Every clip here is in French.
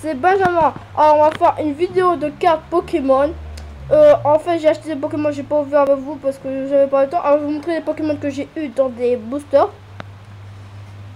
c'est Benjamin. Alors on va faire une vidéo de cartes Pokémon. En fait j'ai acheté des Pokémon, j'ai pas ouvert avec vous parce que j'avais pas le temps. Alors je vais vous montrer les Pokémon que j'ai eu dans des boosters.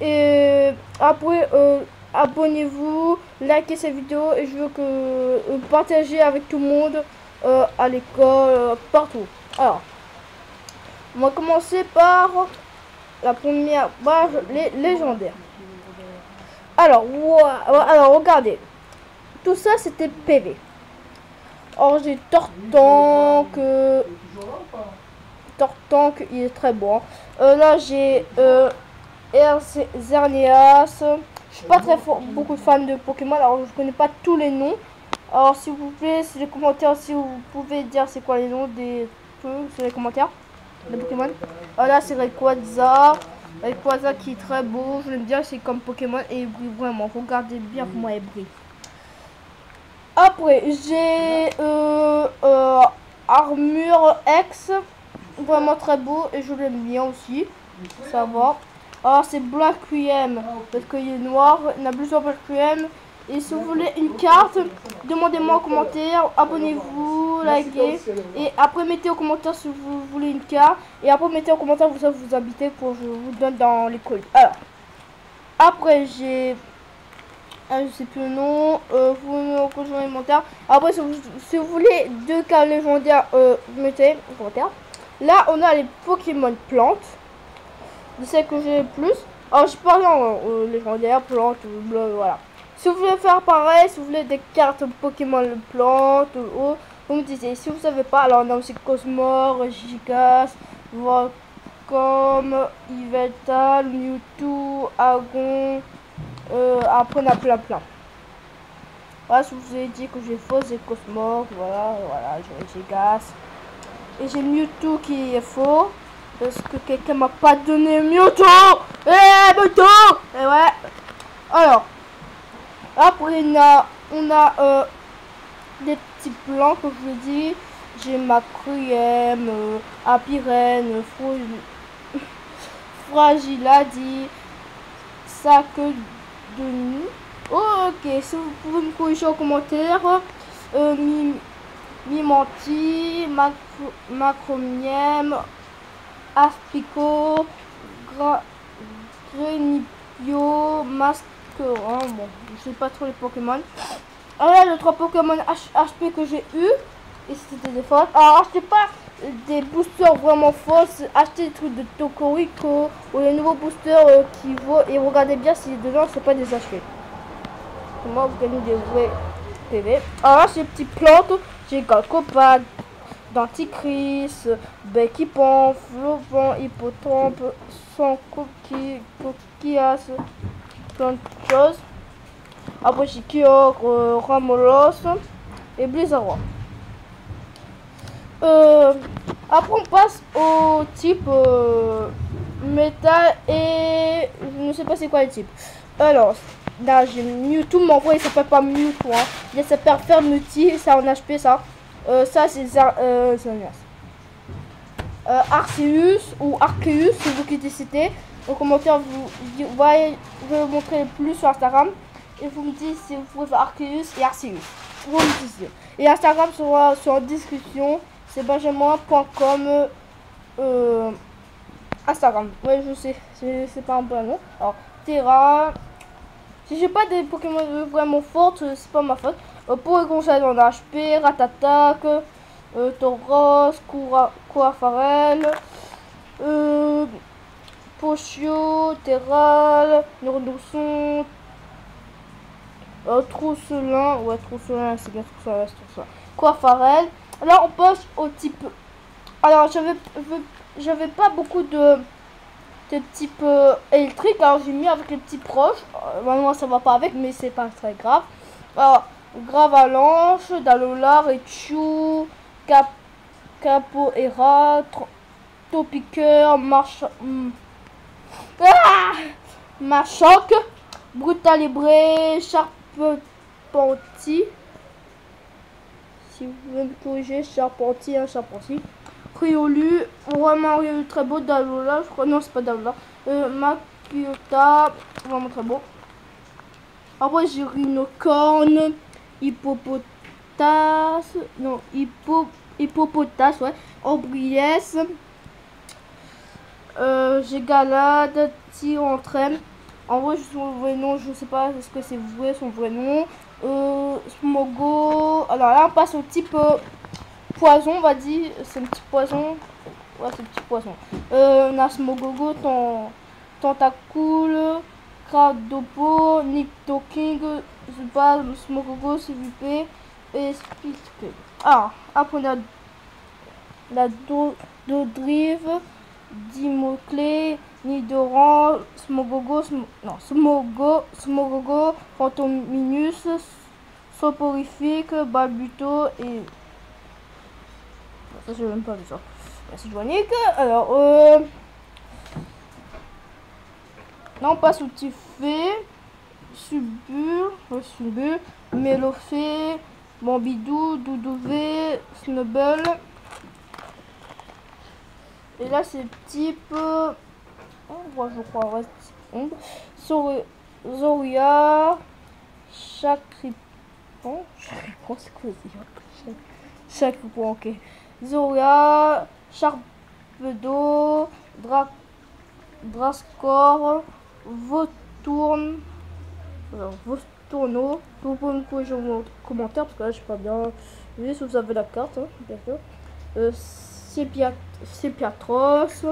Et après abonnez-vous, likez cette vidéo et je veux que partager avec tout le monde à l'école, partout. Alors on va commencer par la première page, les légendaires. Alors, alors regardez, tout ça c'était PV. Or j'ai Tortank, il est très bon. Là j'ai Xerneas. Je suis pas très beaucoup de fans de Pokémon, alors je connais pas tous les noms. Alors s'il vous plaît, c'est les commentaires, si vous pouvez dire c'est quoi les noms des trucs, c'est les commentaires de Pokémon. Là c'est Rayquaza. Rayquaza qui est très beau, je l'aime bien, c'est comme Pokémon et il brille vraiment. Regardez bien comment il brille. Après j'ai Armure X, vraiment très beau et je l'aime bien aussi. Ça va. Alors c'est Black QM parce qu'il est noir, il y en a plusieurs Black QM. Et si vous voulez une carte, demandez-moi en commentaire, abonnez-vous, likez. Et après mettez en commentaire si vous voulez une carte. Et après mettez en commentaire où vous habitez pour que je vous donne dans les colis. Alors, après j'ai... je sais plus le nom, vous me rejoignez dans les commentaires. Après si vous voulez deux cartes légendaires, mettez en commentaire. Là on a les Pokémon plantes. Je sais que j'ai plus. Alors je parle en légendaire, plantes, bleu, voilà. Si vous voulez faire pareil, si vous voulez des cartes Pokémon plantes, vous me disiez. Si vous savez pas, alors on a aussi Cosmore, Gigas, Volcom, Yveltal, Mewtwo, Agon. Après on a plein. Voilà, si vous avez dit que j'ai faux, c'est Cosmore, voilà, j'ai Gigas. Et j'ai Mewtwo qui est faux. Parce que quelqu'un m'a pas donné Mewtwo. Mewtwo. Et ouais. Alors. Après on a des petits plans comme je vous dis. J'ai Macriem, Apirène, Fragiladi, Sac de nuit. Ok, si vous pouvez me corriger en commentaire. Mimanti, Macromiem, Aspico, Grenipio, Masqueran. Bon, je sais pas trop les Pokémon. Alors là, les 3 Pokémon HP que j'ai eu, et c'était des fausses. Alors achetez pas des boosters vraiment fausses, achetez des trucs de Tokorico ou les nouveaux boosters qui vaut. Et regardez bien si dedans c'est pas des HP. Moi vous gagnez des vrais PV. Alors là, ces petites plantes, j'ai Galcopad, Denticris, Becky-Pan, Flopon, Hippotrampe, sans coquillas, plein de choses. Après j'ai Kyogre, Ramolos et Blizzard. Après on passe au type métal et je ne sais pas c'est quoi le type. Alors là j'ai Mewtwo, mais en vrai il s'appelle pas Mewtwo, hein. Il s'appelle Fermuti, ça en HP ça. Ça c'est Arceus ou Arceus, c'est vous qui décidez. En commentaire vous voyez, je vais vous montrer plus sur Instagram. Et vous me dites si vous pouvez faire Arceus et Arceus. Vous me dites. Et Instagram sera sur la description. C'est benjamin.com Instagram. Ouais je sais, c'est pas un bon nom. Alors Terra. Si j'ai pas des Pokémon vraiment fortes, c'est pas ma faute. Pour les conseils on a HP, Ratatak, Tauros, Coafarel, Pochio, Terral, Nourdousson, Trousselin, ouais Trousselin, c'est bien Trousselin, c'est Trousselin. Coafarel. Alors on passe au type. Alors j'avais pas beaucoup de type électrique, alors j'ai mis avec les petits proches. Maintenant ça va pas avec, mais c'est pas très grave. Alors Gravalanche, Dalola, Raichu, Capoeira, Topiqueur, Machoc, Brutalibré, Charpenti. Si vous voulez me corriger, Charpenti, Charpenti. Riolu, vraiment Riolu très beau. Dalola, je crois, non c'est pas Dalola. Makiota, vraiment très beau. Après, j'ai rhinocorne, hippopotas, non, hippopotas, ouais, ombriès. J'ai galade, tyrantrème. En vrai, son vrai nom, je sais pas est-ce que c'est vrai son vrai nom. Smogo. Alors là, on passe au type poison, on va dire. C'est un petit poison. Ouais, c'est un petit poison. On a Smogogo, Tentacule, Cradopo, Nyctoking, Zuba, Smogogo, CVP et Spitke. Ah, après on a la Dodrive, Dimoclé, Nidoran, Smogogo, Smogogo, Fantominus, Soporifique, Balbuto et... Ça, je n'ai même pas vu ça. Merci, Joannick. Alors, là, on passe au petit fée, Subul, Mélofée, Bambidou, Doudouvé, Snubble. Et là, c'est type ombre, je crois, ouais, type ombre. Zoria, Chacripon, c'est quoi ça? Chacripon, ok. Zoria, Charpedo, Drascore, Vautourne, alors Vautourneau. Vous pouvez me corriger en commentaire parce que là, je sais pas bien vu si vous avez la carte, hein, bien sûr. Sépiatros.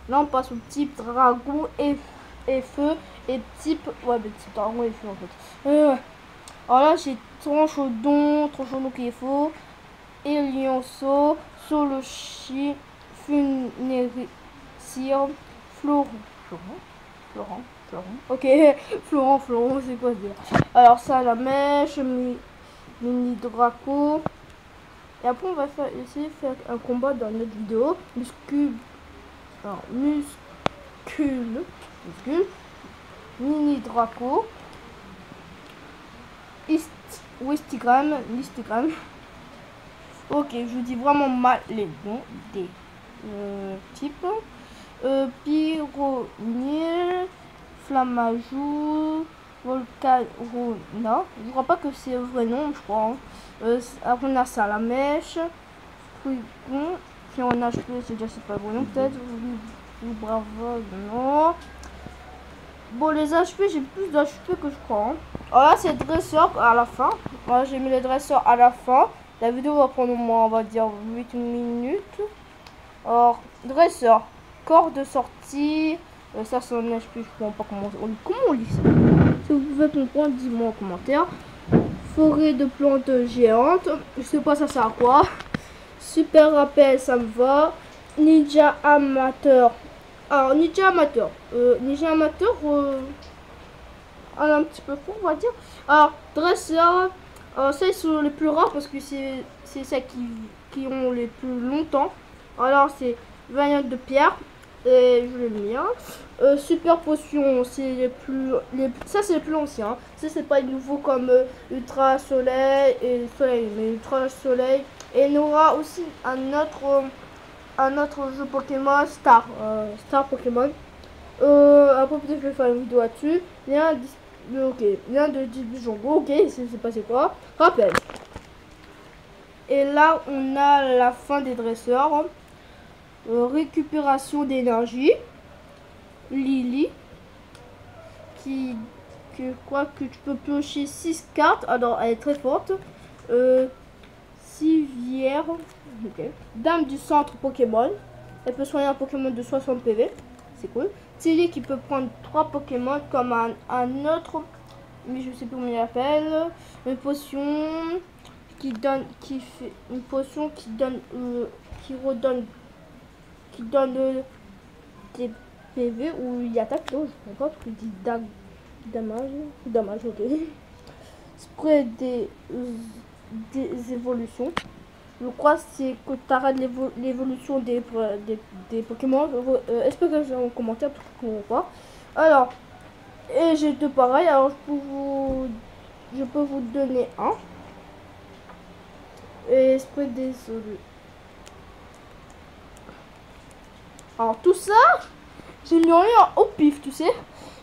Là, on passe au type dragon et feu. Et type. Ouais, mais type dragon et feu en fait. Alors là, j'ai Tranchodon qui est faux. Elionceau. Solochi. Funéricire. Florent. Ok, Florent, c'est quoi dire? Alors ça, la mèche, mini Draco. Et après, on va essayer de faire un combat dans notre vidéo. Muscule. Mini Draco. Listigramme. Ok, je dis vraiment mal les noms des types. Pyronil, Flammajou, Volcarona. Je crois pas que c'est un vrai nom, je crois. Après on a Salamèche, Fruigon, si on a HP, c'est déjà c'est pas le vrai nom peut-être. Bravo, non. Bon, les HP, j'ai plus d'HP que je crois. Hein. Alors là, c'est dresseur à la fin. Moi, j'ai mis les dresseurs à la fin. La vidéo va prendre au moins, on va dire, 8 minutes. Alors, dresseur, corps de sortie. Ça, c'est un HP, je comprends pas comment on lit ça. Si vous pouvez comprendre, dis-moi en commentaire. Forêt de plantes géantes. Je sais pas ça sert à quoi. Super rappel, ça me va. Ninja amateur. Alors, Ninja amateur, un petit peu fort, on va dire. Alors, dresseur, ça ils sont les plus rares parce que c'est celles qui ont les plus longtemps. Alors, c'est variante de pierre, et je l'ai mis. Super potion, c'est ça c'est les plus anciens. Ça c'est pas nouveau comme ultra soleil et soleil, mais ultra soleil. Et il y aura aussi un autre jeu Pokémon Star Pokémon. Après peut-être je vais faire une vidéo là-dessus. Lien de Jongo, ok, c'est passé quoi? Rappel. Et là on a la fin des dresseurs. Récupération d'énergie. Lily. Que tu peux piocher 6 cartes. Alors elle est très forte. Civière. Okay. Dame du centre Pokémon. Elle peut soigner un Pokémon de 60 PV. C'est cool. Tilly qui peut prendre 3 Pokémon comme un autre. Mais je sais plus comment il appelle. Une potion qui donne. Une potion qui donne. Qui donne des PV ou il attaque. Non, je ne sais pas. Parce qu'il dit damage, ok. Spray des évolutions. Je crois c'est que tu arrêtes l'évolution des Pokémon. Expliquez en commentaire parce que je comprends pas. Alors, et j'ai deux pareils. Alors je peux vous donner un. Et esprit des alors tout ça, j'ai mis rien au pif, tu sais.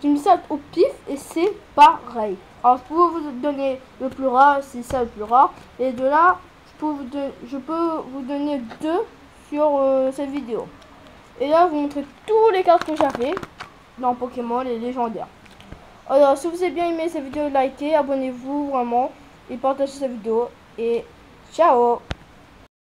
J'ai mis ça au pif et c'est pareil. Alors je peux vous donner le plus rare, c'est ça le plus rare. Et de là, je peux vous donner 2 sur cette vidéo. Et là, je vous montrer tous les cartes que j'avais dans Pokémon, les légendaires. Alors, si vous avez bien aimé cette vidéo, likez, abonnez-vous vraiment et partagez cette vidéo. Et ciao!